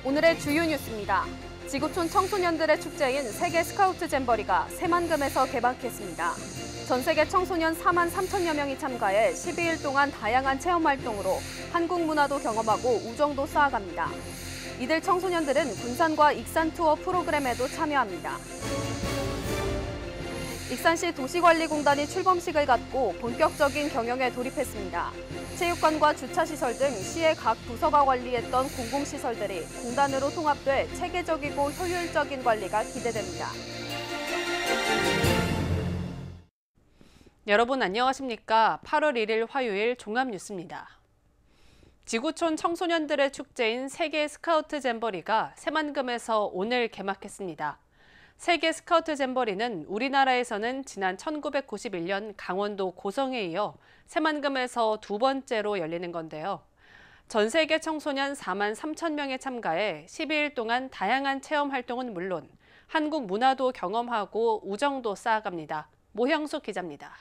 오늘의 주요 뉴스입니다. 지구촌 청소년들의 축제인 세계 스카우트 잼버리가 새만금에서 개막했습니다. 전 세계 청소년 4만 3천여 명이 참가해 12일 동안 다양한 체험 활동으로 한국 문화도 경험하고 우정도 쌓아갑니다. 이들 청소년들은 군산과 익산 투어 프로그램에도 참여합니다. 익산시 도시관리공단이 출범식을 갖고 본격적인 경영에 돌입했습니다. 체육관과 주차시설 등 시의 각 부서가 관리했던 공공시설들이 공단으로 통합돼 체계적이고 효율적인 관리가 기대됩니다. 여러분 안녕하십니까? 8월 1일 화요일 종합뉴스입니다. 지구촌 청소년들의 축제인 세계 스카우트 잼버리가 새만금에서 오늘 개막했습니다. 세계 스카우트 잼버리는 우리나라에서는 지난 1991년 강원도 고성에 이어 새만금에서 두 번째로 열리는 건데요. 전 세계 청소년 4만 3천 명에 참가해 12일 동안 다양한 체험 활동은 물론 한국 문화도 경험하고 우정도 쌓아갑니다. 모형숙 기자입니다.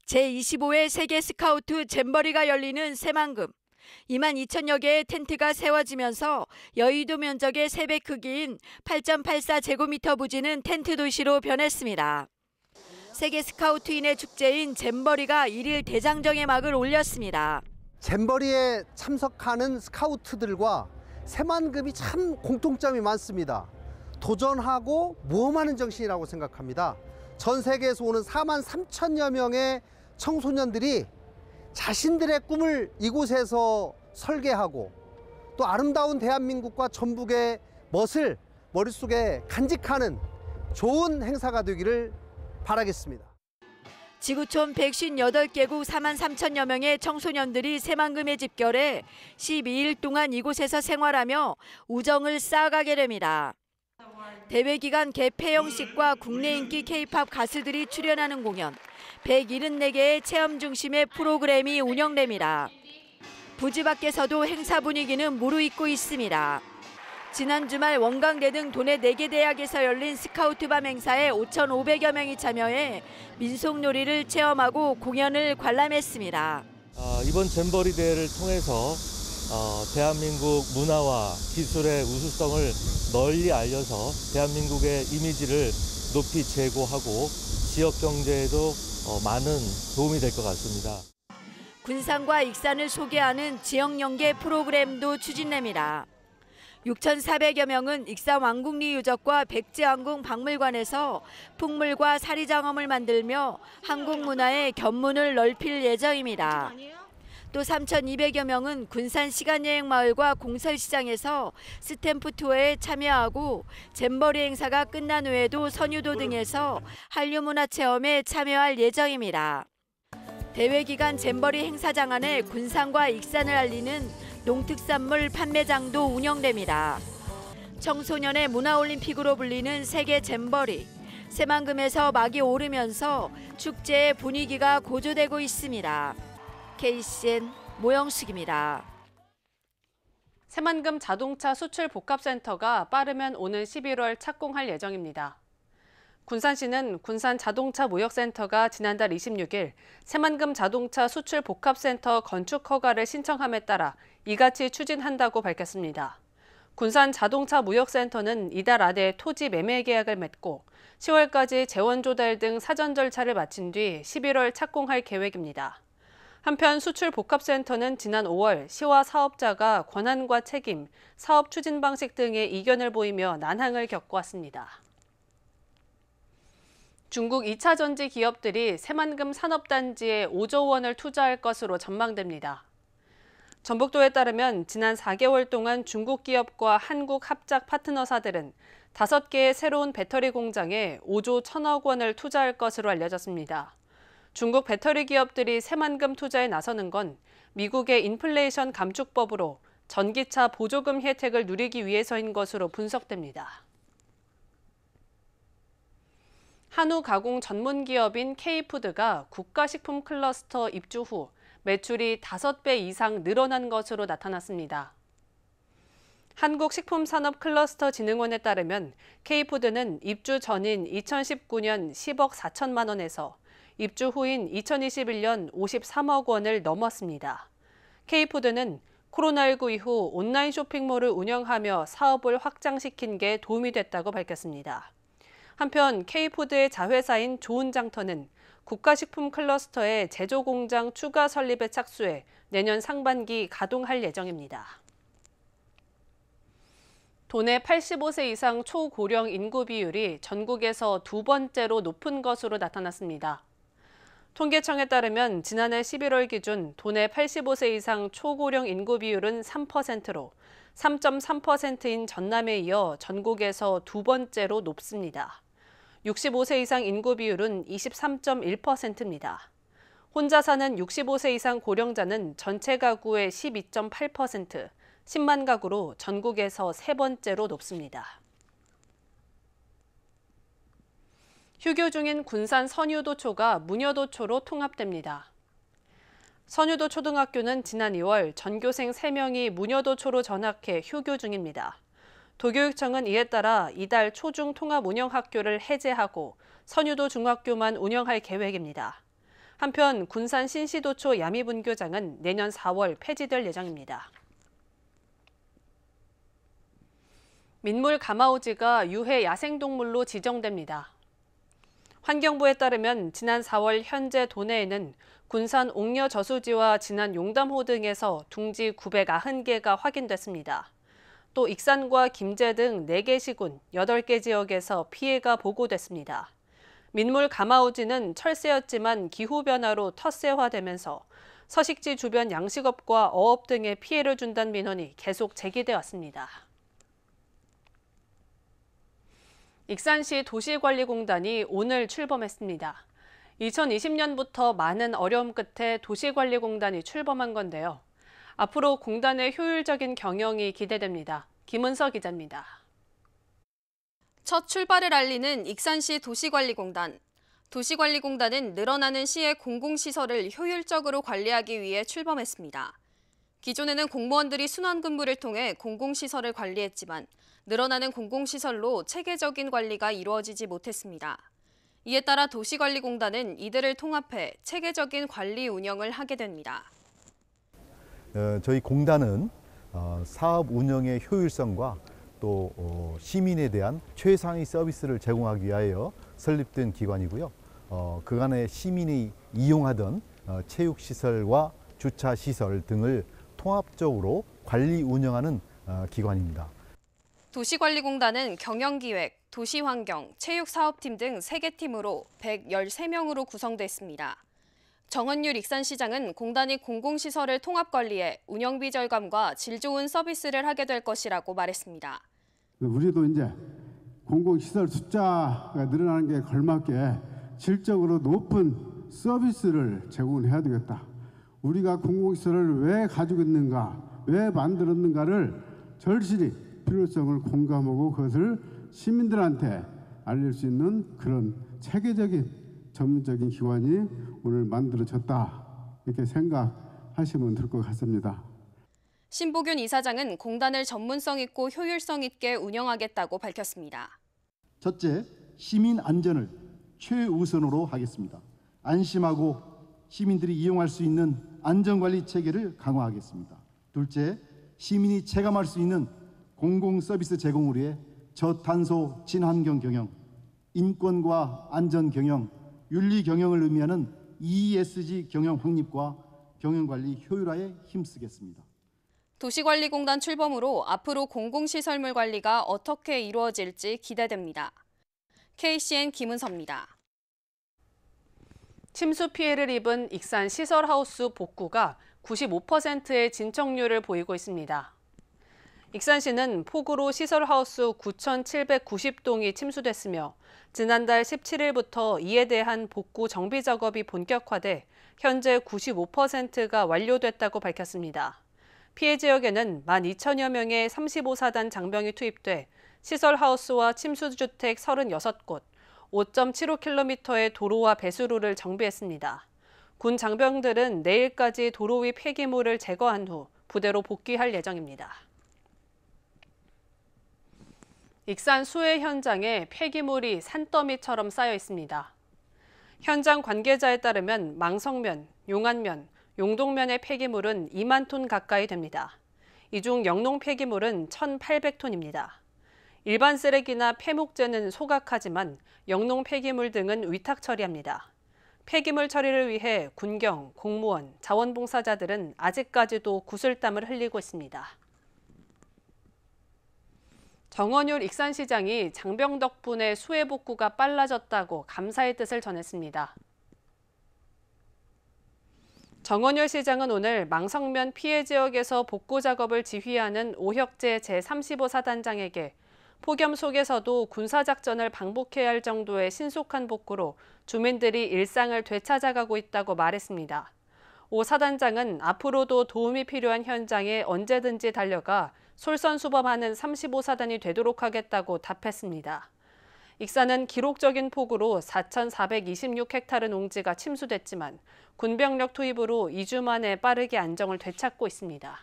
제25회 세계 스카우트 잼버리가 열리는 새만금. 2만 2천여 개의 텐트가 세워지면서 여의도 면적의 3배 크기인 8.84제곱미터 부지는 텐트 도시로 변했습니다. 세계 스카우트인의 축제인 잼버리가 1일 대장정의 막을 올렸습니다. 잼버리에 참석하는 스카우트들과 새만금이 참 공통점이 많습니다. 도전하고 모험하는 정신이라고 생각합니다. 전 세계에서 오는 4만 3천여 명의 청소년들이 자신들의 꿈을 이곳에서 설계하고 또 아름다운 대한민국과 전북의 멋을 머릿속에 간직하는 좋은 행사가 되기를 바라겠습니다. 지구촌 158개국 4만 3천여 명의 청소년들이 새만금에 집결해 12일 동안 이곳에서 생활하며 우정을 쌓아가게 됩니다. 대회 기간 개폐영식과 국내 인기 K-팝 가수들이 출연하는 공연, 174개의 체험 중심의 프로그램이 운영됩니다. 부지 밖에서도 행사 분위기는 무르익고 있습니다. 지난 주말 원광대 등 도내 4개 대학에서 열린 스카우트밤 행사에 5,500여 명이 참여해 민속놀이를 체험하고 공연을 관람했습니다. 이번 잼버리 대회를 통해서 대한민국 문화와 기술의 우수성을 널리 알려서 대한민국의 이미지를 높이 제고하고 지역 경제에도 많은 도움이 될 것 같습니다. 군산과 익산을 소개하는 지역 연계 프로그램도 추진됩니다. 6,400여 명은 익산 왕궁리 유적과 백제왕궁 박물관에서 풍물과 사리장엄을 만들며 한국 문화의 견문을 넓힐 예정입니다. 또 3,200여 명은 군산 시간여행마을과 공설시장에서 스탬프 투어에 참여하고 잼버리 행사가 끝난 후에도 선유도 등에서 한류문화체험에 참여할 예정입니다. 대회 기간 잼버리 행사장 안에 군산과 익산을 알리는 농특산물 판매장도 운영됩니다. 청소년의 문화올림픽으로 불리는 세계 잼버리. 새만금에서 막이 오르면서 축제의 분위기가 고조되고 있습니다. KCN 모영숙입니다. 새만금 자동차 수출 복합센터가 빠르면 오는 11월 착공할 예정입니다. 군산시는 군산 자동차 무역센터가 지난달 26일 새만금 자동차 수출 복합센터 건축 허가를 신청함에 따라 이같이 추진한다고 밝혔습니다. 군산 자동차 무역센터는 이달 안에 토지 매매 계약을 맺고 10월까지 재원 조달 등 사전 절차를 마친 뒤 11월 착공할 계획입니다. 한편 수출복합센터는 지난 5월 시와 사업자가 권한과 책임, 사업 추진 방식 등의 이견을 보이며 난항을 겪어왔습니다. 중국 2차 전지 기업들이 새만금 산업단지에 5조 원을 투자할 것으로 전망됩니다. 전북도에 따르면 지난 4개월 동안 중국 기업과 한국 합작 파트너사들은 5개의 새로운 배터리 공장에 5조 1천억 원을 투자할 것으로 알려졌습니다. 중국 배터리 기업들이 새만금 투자에 나서는 건 미국의 인플레이션 감축법으로 전기차 보조금 혜택을 누리기 위해서인 것으로 분석됩니다. 한우 가공 전문 기업인 K푸드가 국가식품 클러스터 입주 후 매출이 5배 이상 늘어난 것으로 나타났습니다. 한국식품산업클러스터진흥원에 따르면 K푸드는 입주 전인 2019년 10억 4천만 원에서 입주 후인 2021년 53억 원을 넘었습니다. K푸드는 코로나19 이후 온라인 쇼핑몰을 운영하며 사업을 확장시킨 게 도움이 됐다고 밝혔습니다. 한편 K푸드의 자회사인 좋은장터는 국가식품 클러스터의 제조공장 추가 설립에 착수해 내년 상반기 가동할 예정입니다. 도내 85세 이상 초고령 인구 비율이 전국에서 두 번째로 높은 것으로 나타났습니다. 통계청에 따르면 지난해 11월 기준 도내 85세 이상 초고령 인구 비율은 3%로 3.3%인 전남에 이어 전국에서 두 번째로 높습니다. 65세 이상 인구 비율은 23.1%입니다. 혼자 사는 65세 이상 고령자는 전체 가구의 12.8%, 10만 가구로 전국에서 세 번째로 높습니다. 휴교 중인 군산 선유도초가 문여도초로 통합됩니다. 선유도 초등학교는 지난 2월 전교생 3명이 문여도초로 전학해 휴교 중입니다. 도교육청은 이에 따라 이달 초중 통합 운영학교를 해제하고 선유도 중학교만 운영할 계획입니다. 한편 군산 신시도초 야미분교장은 내년 4월 폐지될 예정입니다. 민물 가마우지가 유해 야생동물로 지정됩니다. 환경부에 따르면 지난 4월 현재 도내에는 군산 옥녀 저수지와 진안 용담호 등에서 둥지 990개가 확인됐습니다. 또 익산과 김제 등 4개 시군, 8개 지역에서 피해가 보고됐습니다. 민물 가마우지는 철새였지만 기후변화로 텃새화되면서 서식지 주변 양식업과 어업 등에 피해를 준다는 민원이 계속 제기돼 왔습니다. 익산시 도시관리공단이 오늘 출범했습니다. 2020년부터 많은 어려움 끝에 도시관리공단이 출범한 건데요. 앞으로 공단의 효율적인 경영이 기대됩니다. 김은서 기자입니다. 첫 출발을 알리는 익산시 도시관리공단. 도시관리공단은 늘어나는 시의 공공시설을 효율적으로 관리하기 위해 출범했습니다. 기존에는 공무원들이 순환근무를 통해 공공시설을 관리했지만 늘어나는 공공시설로 체계적인 관리가 이루어지지 못했습니다. 이에 따라 도시관리공단은 이들을 통합해 체계적인 관리 운영을 하게 됩니다. 저희 공단은 사업 운영의 효율성과 또 시민에 대한 최상의 서비스를 제공하기 위하여 설립된 기관이고요. 그간의 시민이 이용하던 체육시설과 주차시설 등을 통합적으로 관리 운영하는 기관입니다. 도시관리공단은 경영기획, 도시환경, 체육사업팀 등 3개 팀으로 113명으로 구성됐습니다. 정은율 익산시장은 공단이 공공시설을 통합관리해 운영비 절감과 질 좋은 서비스를 하게 될 것이라고 말했습니다. 우리도 이제 공공시설 숫자가 늘어나는 게 걸맞게 질적으로 높은 서비스를 제공해야 되겠다. 우리가 공공시설을 왜 가지고 있는가, 왜 만들었는가를 절실히 필요성을 공감하고 그것을 시민들한테 알릴 수 있는 그런 체계적인 전문적인 기관이 오늘 만들어졌다. 이렇게 생각하시면 될 것 같습니다. 신보균 이사장은 공단을 전문성 있고 효율성 있게 운영하겠다고 밝혔습니다. 첫째, 시민 안전을 최우선으로 하겠습니다. 안심하고 시민들이 이용할 수 있는 안전관리 체계를 강화하겠습니다. 둘째, 시민이 체감할 수 있는 공공서비스 제공을 위해 저탄소 친환경 경영, 인권과 안전 경영, 윤리 경영을 의미하는 ESG 경영 확립과 경영관리 효율화에 힘쓰겠습니다. 도시관리공단 출범으로 앞으로 공공시설물 관리가 어떻게 이루어질지 기대됩니다. KCN 김은서입니다. 침수 피해를 입은 익산 시설하우스 복구가 95%의 진척률을 보이고 있습니다. 익산시는 폭우로 시설하우스 9,790동이 침수됐으며 지난달 17일부터 이에 대한 복구 정비 작업이 본격화돼 현재 95%가 완료됐다고 밝혔습니다. 피해 지역에는 12,000여 명의 35사단 장병이 투입돼 시설하우스와 침수주택 36곳, 5.75km의 도로와 배수로를 정비했습니다. 군 장병들은 내일까지 도로 위 폐기물을 제거한 후 부대로 복귀할 예정입니다. 익산 수해 현장에 폐기물이 산더미처럼 쌓여 있습니다. 현장 관계자에 따르면 망성면, 용안면, 용동면의 폐기물은 2만 톤 가까이 됩니다. 이 중 영농 폐기물은 1,800톤입니다. 일반 쓰레기나 폐목재는 소각하지만 영농 폐기물 등은 위탁 처리합니다. 폐기물 처리를 위해 군경, 공무원, 자원봉사자들은 아직까지도 구슬땀을 흘리고 있습니다. 정원율 익산시장이 장병 덕분에 수해 복구가 빨라졌다고 감사의 뜻을 전했습니다. 정원율 시장은 오늘 망성면 피해 지역에서 복구 작업을 지휘하는 오혁재 제35사단장에게 폭염 속에서도 군사작전을 방북해야 할 정도의 신속한 복구로 주민들이 일상을 되찾아가고 있다고 말했습니다. 오 사단장은 앞으로도 도움이 필요한 현장에 언제든지 달려가 솔선수범하는 35사단이 되도록 하겠다고 답했습니다. 익산은 기록적인 폭우로 4,426헥타르 농지가 침수됐지만 군병력 투입으로 2주 만에 빠르게 안정을 되찾고 있습니다.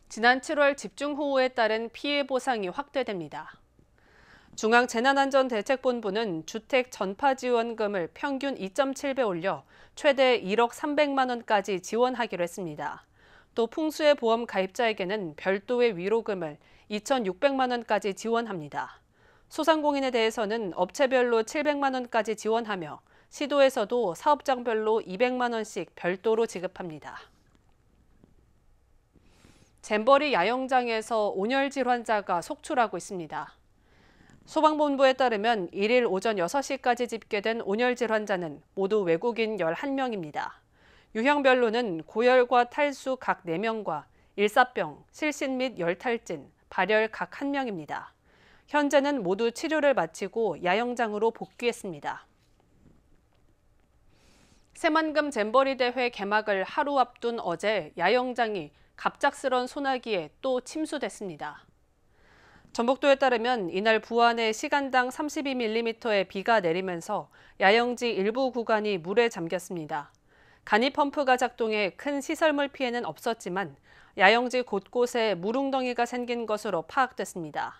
지난 7월 집중호우에 따른 피해 보상이 확대됩니다. 중앙재난안전대책본부는 주택 전파 지원금을 평균 2.7배 올려 최대 1억 300만 원까지 지원하기로 했습니다. 또 풍수해 보험 가입자에게는 별도의 위로금을 2,600만 원까지 지원합니다. 소상공인에 대해서는 업체별로 700만 원까지 지원하며 시도에서도 사업장별로 200만 원씩 별도로 지급합니다. 잼버리 야영장에서 온열질 환자가 속출하고 있습니다. 소방본부에 따르면 1일 오전 6시까지 집계된 온열질 환자는 모두 외국인 11명입니다. 유형별로는 고열과 탈수 각 4명과 일사병, 실신 및 열탈진, 발열 각 1명입니다. 현재는 모두 치료를 마치고 야영장으로 복귀했습니다. 새만금 잼버리 대회 개막을 하루 앞둔 어제 야영장이 갑작스런 소나기에 또 침수됐습니다. 전북도에 따르면 이날 부안에 시간당 32mm의 비가 내리면서 야영지 일부 구간이 물에 잠겼습니다. 간이 펌프가 작동해 큰 시설물 피해는 없었지만 야영지 곳곳에 물웅덩이가 생긴 것으로 파악됐습니다.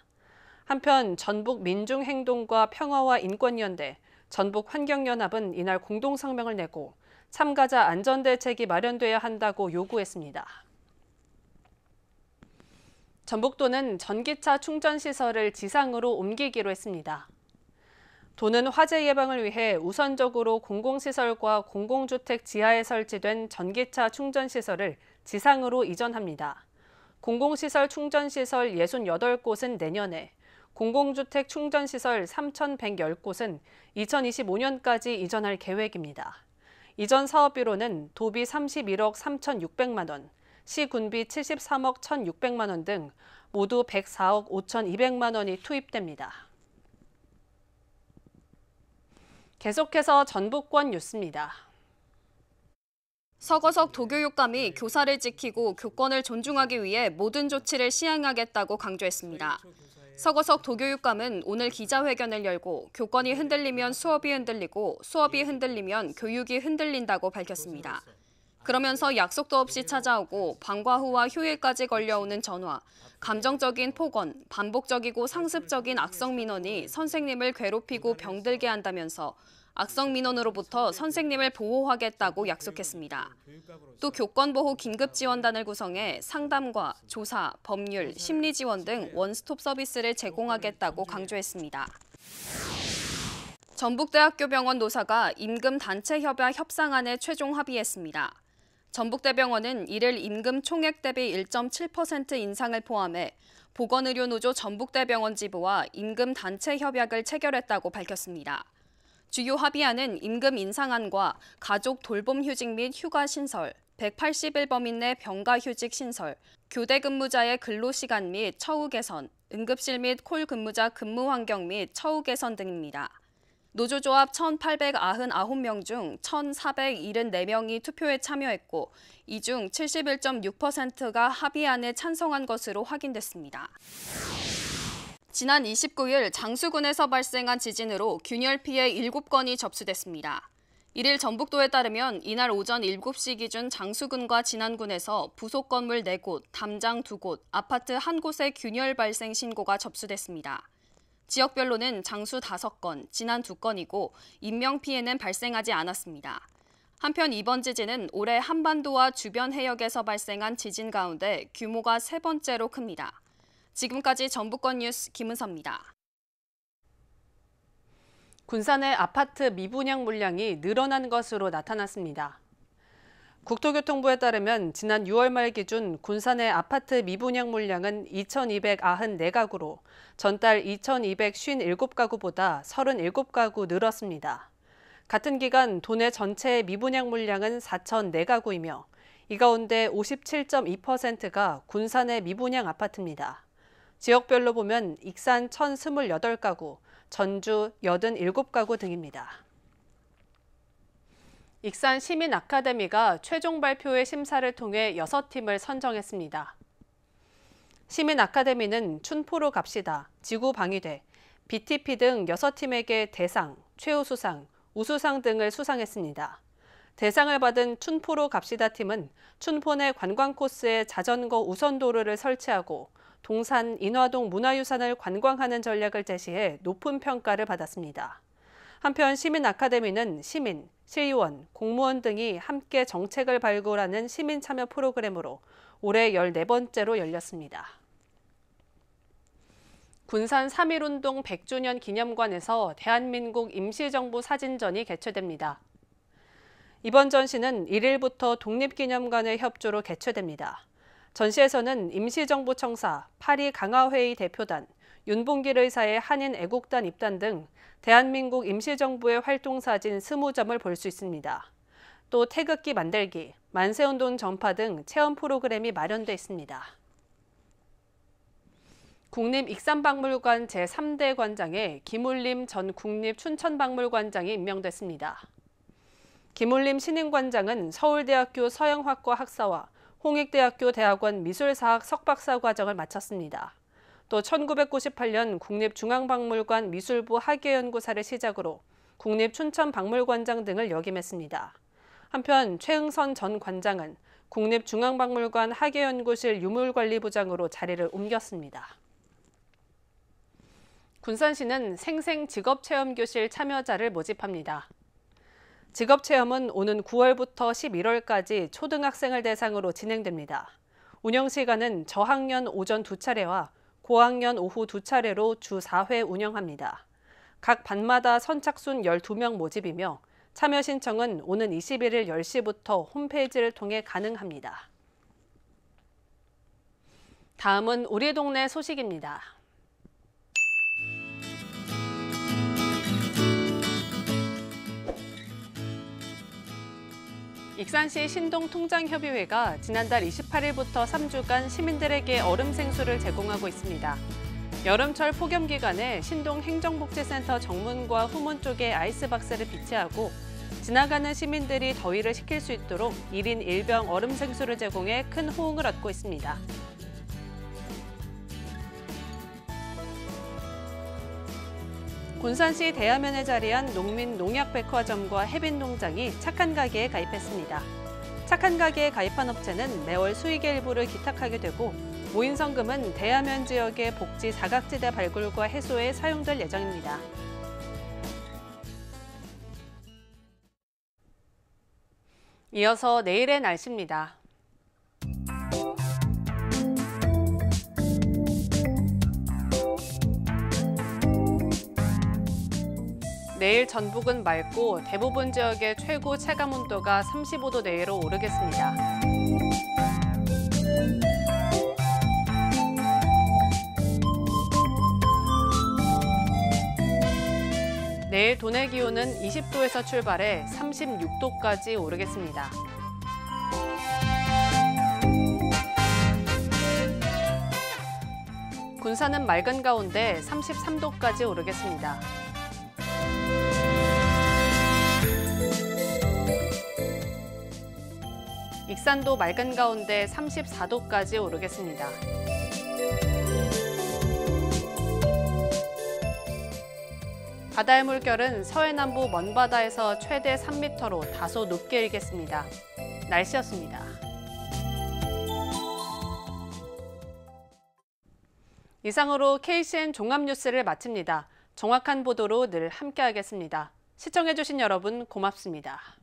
한편 전북민중행동과 평화와 인권연대, 전북환경연합은 이날 공동성명을 내고 참가자 안전대책이 마련돼야 한다고 요구했습니다. 전북도는 전기차 충전시설을 지상으로 옮기기로 했습니다. 도는 화재 예방을 위해 우선적으로 공공시설과 공공주택 지하에 설치된 전기차 충전시설을 지상으로 이전합니다. 공공시설 충전시설 68곳은 내년에, 공공주택 충전시설 3,110곳은 2025년까지 이전할 계획입니다. 이전 사업비로는 도비 31억 3,600만 원, 시군비 73억 1,600만 원 등 모두 104억 5,200만 원이 투입됩니다. 계속해서 전북권 뉴스입니다. 서거석 도교육감이 교사를 지키고 교권을 존중하기 위해 모든 조치를 시행하겠다고 강조했습니다. 서거석 도교육감은 오늘 기자회견을 열고 교권이 흔들리면 수업이 흔들리고 수업이 흔들리면 교육이 흔들린다고 밝혔습니다. 그러면서 약속도 없이 찾아오고 방과 후와 휴일까지 걸려오는 전화, 감정적인 폭언, 반복적이고 상습적인 악성 민원이 선생님을 괴롭히고 병들게 한다면서 악성 민원으로부터 선생님을 보호하겠다고 약속했습니다. 또 교권보호 긴급지원단을 구성해 상담과 조사, 법률, 심리지원 등 원스톱 서비스를 제공하겠다고 강조했습니다. 전북대학교병원 노사가 임금 단체 협약 협상안에 최종 합의했습니다. 전북대병원은 이를 임금 총액 대비 1.7% 인상을 포함해 보건의료노조 전북대병원 지부와 임금 단체 협약을 체결했다고 밝혔습니다. 주요 합의안은 임금 인상안과 가족 돌봄 휴직 및 휴가 신설, 180일 범위 내 병가 휴직 신설, 교대 근무자의 근로시간 및 처우 개선, 응급실 및 콜 근무자 근무 환경 및 처우 개선 등입니다. 노조조합 1,899명 중 1,474명이 투표에 참여했고 이 중 71.6%가 합의안에 찬성한 것으로 확인됐습니다. 지난 29일 장수군에서 발생한 지진으로 균열 피해 7건이 접수됐습니다. 이를 전북도에 따르면 이날 오전 7시 기준 장수군과 진안군에서 부속 건물 4곳, 담장 2곳, 아파트 1곳에 균열 발생 신고가 접수됐습니다. 지역별로는 장수 5건, 진안 2건이고 인명 피해는 발생하지 않았습니다. 한편 이번 지진은 올해 한반도와 주변 해역에서 발생한 지진 가운데 규모가 세 번째로 큽니다. 지금까지 전북권 뉴스 김은서입니다. 군산의 아파트 미분양 물량이 늘어난 것으로 나타났습니다. 국토교통부에 따르면 지난 6월 말 기준 군산의 아파트 미분양 물량은 2,294가구로 전달 2,257가구보다 37가구 늘었습니다. 같은 기간 도내 전체 미분양 물량은 4,004가구이며 이 가운데 57.2%가 군산의 미분양 아파트입니다. 지역별로 보면 익산 1,028가구, 전주 87가구 등입니다. 익산 시민 아카데미가 최종 발표의 심사를 통해 6팀을 선정했습니다. 시민 아카데미는 춘포로 갑시다, 지구방위대, BTP 등 6팀에게 대상, 최우수상, 우수상 등을 수상했습니다. 대상을 받은 춘포로 갑시다 팀은 춘포 내 관광 코스에 자전거 우선도로를 설치하고 동산 인화동 문화유산을 관광하는 전략을 제시해 높은 평가를 받았습니다. 한편 시민 아카데미는 시민, 시의원, 공무원 등이 함께 정책을 발굴하는 시민 참여 프로그램으로 올해 14번째로 열렸습니다. 군산 3.1운동 100주년 기념관에서 대한민국 임시정부 사진전이 개최됩니다. 이번 전시는 1일부터 독립기념관의 협조로 개최됩니다. 전시에서는 임시정부 청사, 파리 강화회의 대표단, 윤봉길 의사의 한인 애국단 입단 등 대한민국 임시정부의 활동사진 20점을 볼 수 있습니다. 또 태극기 만들기, 만세운동 전파 등 체험 프로그램이 마련돼 있습니다. 국립익산박물관 제3대 관장에 김울림 전 국립춘천박물관장이 임명됐습니다. 김울림 신임관장은 서울대학교 서양학과 학사와 홍익대학교 대학원 미술사학 석박사 과정을 마쳤습니다. 또 1998년 국립중앙박물관 미술부 학예연구사를 시작으로 국립춘천박물관장 등을 역임했습니다. 한편 최응선 전 관장은 국립중앙박물관 학예연구실 유물관리부장으로 자리를 옮겼습니다. 군산시는 생생직업체험교실 참여자를 모집합니다. 직업체험은 오는 9월부터 11월까지 초등학생을 대상으로 진행됩니다. 운영시간은 저학년 오전 2차례와 고학년 오후 2차례로 주 4회 운영합니다. 각 반마다 선착순 12명 모집이며 참여 신청은 오는 21일 10시부터 홈페이지를 통해 가능합니다. 다음은 우리 동네 소식입니다. 익산시 신동통장협의회가 지난달 28일부터 3주간 시민들에게 얼음 생수를 제공하고 있습니다. 여름철 폭염 기간에 신동행정복지센터 정문과 후문 쪽에 아이스박스를 비치하고 지나가는 시민들이 더위를 식힐 수 있도록 1인 1병 얼음 생수를 제공해 큰 호응을 얻고 있습니다. 군산시 대야면에 자리한 농민 농약백화점과 해빈농장이 착한 가게에 가입했습니다. 착한 가게에 가입한 업체는 매월 수익의 일부를 기탁하게 되고 모인 성금은 대야면 지역의 복지 사각지대 발굴과 해소에 사용될 예정입니다. 이어서 내일의 날씨입니다. 내일 전북은 맑고 대부분 지역의 최고 체감온도가 35도 내외로 오르겠습니다. 내일 도내 기온은 20도에서 출발해 36도까지 오르겠습니다. 군산은 맑은 가운데 33도까지 오르겠습니다. 익산도 맑은 가운데 34도까지 오르겠습니다. 바다의 물결은 서해남부 먼바다에서 최대 3m로 다소 높게 일겠습니다. 날씨였습니다. 이상으로 KCN 종합뉴스를 마칩니다. 정확한 보도로 늘 함께하겠습니다. 시청해주신 여러분 고맙습니다.